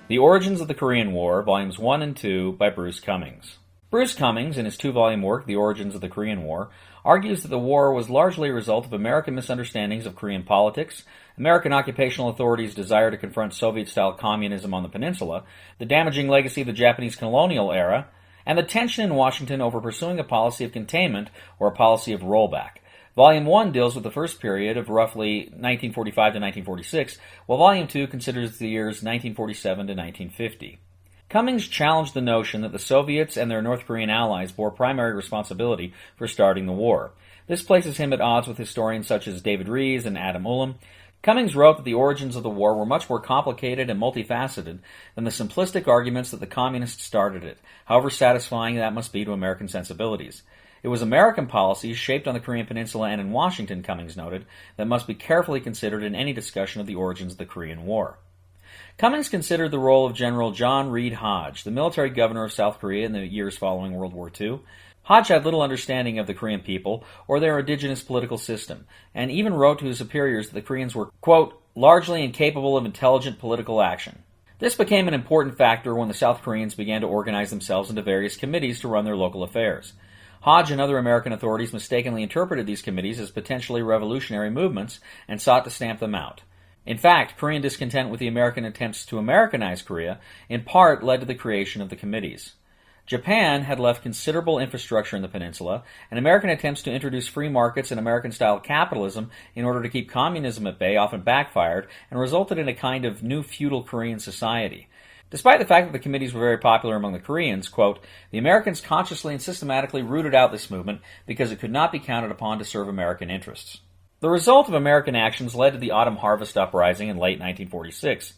The Origins of the Korean War, Volumes 1 and 2, by Bruce Cumings. Bruce Cumings, in his two-volume work, The Origins of the Korean War, argues that the war was largely a result of American misunderstandings of Korean politics, American occupational authorities' desire to confront Soviet-style communism on the peninsula, the damaging legacy of the Japanese colonial era, and the tension in Washington over pursuing a policy of containment or a policy of rollback. Volume 1 deals with the first period of roughly 1945 to 1946, while Volume 2 considers the years 1947 to 1950. Cumings challenged the notion that the Soviets and their North Korean allies bore primary responsibility for starting the war. This places him at odds with historians such as David Rees and Adam Ulam. Cumings wrote that the origins of the war were much more complicated and multifaceted than the simplistic arguments that the communists started it, however satisfying that must be to American sensibilities. It was American policies shaped on the Korean Peninsula and in Washington, Cumings noted, that must be carefully considered in any discussion of the origins of the Korean War. Cumings considered the role of General John Reed Hodge, the military governor of South Korea in the years following World War II. Hodge had little understanding of the Korean people or their indigenous political system, and even wrote to his superiors that the Koreans were, quote, largely incapable of intelligent political action. This became an important factor when the South Koreans began to organize themselves into various committees to run their local affairs. Hodge and other American authorities mistakenly interpreted these committees as potentially revolutionary movements and sought to stamp them out. In fact, Korean discontent with the American attempts to Americanize Korea in part led to the creation of the committees. Japan had left considerable infrastructure in the peninsula, and American attempts to introduce free markets and American-style capitalism in order to keep communism at bay often backfired and resulted in a kind of new feudal Korean society. Despite the fact that the committees were very popular among the Koreans, quote, the Americans consciously and systematically rooted out this movement because it could not be counted upon to serve American interests. The result of American actions led to the Autumn Harvest Uprising in late 1946,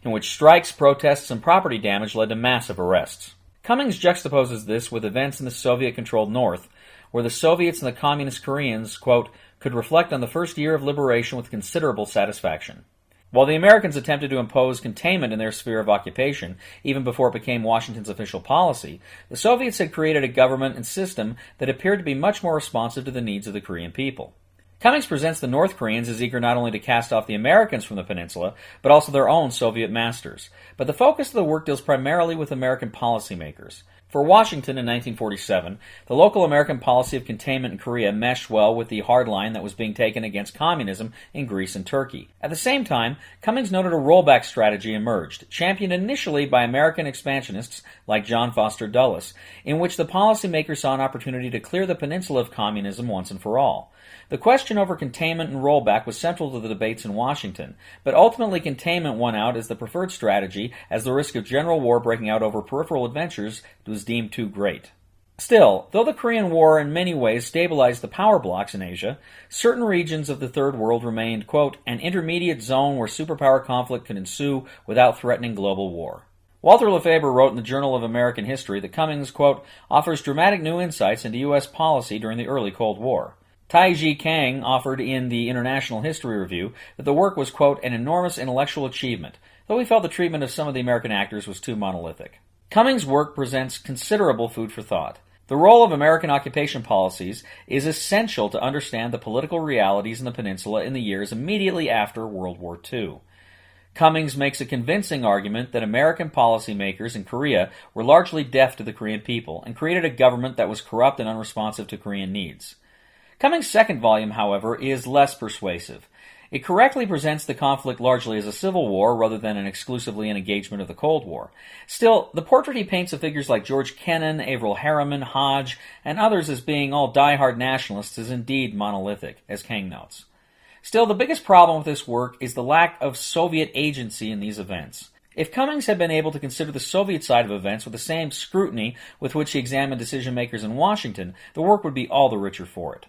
in which strikes, protests, and property damage led to massive arrests. Cumings juxtaposes this with events in the Soviet-controlled North, where the Soviets and the Communist Koreans, quote, could reflect on the first year of liberation with considerable satisfaction. While the Americans attempted to impose containment in their sphere of occupation, even before it became Washington's official policy, the Soviets had created a government and system that appeared to be much more responsive to the needs of the Korean people. Cumings presents the North Koreans as eager not only to cast off the Americans from the peninsula, but also their own Soviet masters. But the focus of the work deals primarily with American policymakers. For Washington in 1947, the local American policy of containment in Korea meshed well with the hard line that was being taken against communism in Greece and Turkey. At the same time, Cumings noted a rollback strategy emerged, championed initially by American expansionists like John Foster Dulles, in which the policymakers saw an opportunity to clear the peninsula of communism once and for all. The question over containment and rollback was central to the debates in Washington, but ultimately containment won out as the preferred strategy as the risk of general war breaking out over peripheral adventures was deemed too great. Still, though the Korean War in many ways stabilized the power blocs in Asia, certain regions of the Third World remained, quote, an intermediate zone where superpower conflict could ensue without threatening global war. Walter Lefebvre wrote in the Journal of American History that Cumings, quote, offers dramatic new insights into U.S. policy during the early Cold War. Taiji Kang offered in the International History Review that the work was, quote, an enormous intellectual achievement, though he felt the treatment of some of the American actors was too monolithic. Cumings' work presents considerable food for thought. The role of American occupation policies is essential to understand the political realities in the peninsula in the years immediately after World War II. Cumings makes a convincing argument that American policymakers in Korea were largely deaf to the Korean people and created a government that was corrupt and unresponsive to Korean needs. Cumings' second volume, however, is less persuasive. It correctly presents the conflict largely as a civil war rather than exclusively an engagement of the Cold War. Still, the portrait he paints of figures like George Kennan, Averell Harriman, Hodge, and others as being all die-hard nationalists is indeed monolithic, as Kang notes. Still, the biggest problem with this work is the lack of Soviet agency in these events. If Cumings had been able to consider the Soviet side of events with the same scrutiny with which he examined decision-makers in Washington, the work would be all the richer for it.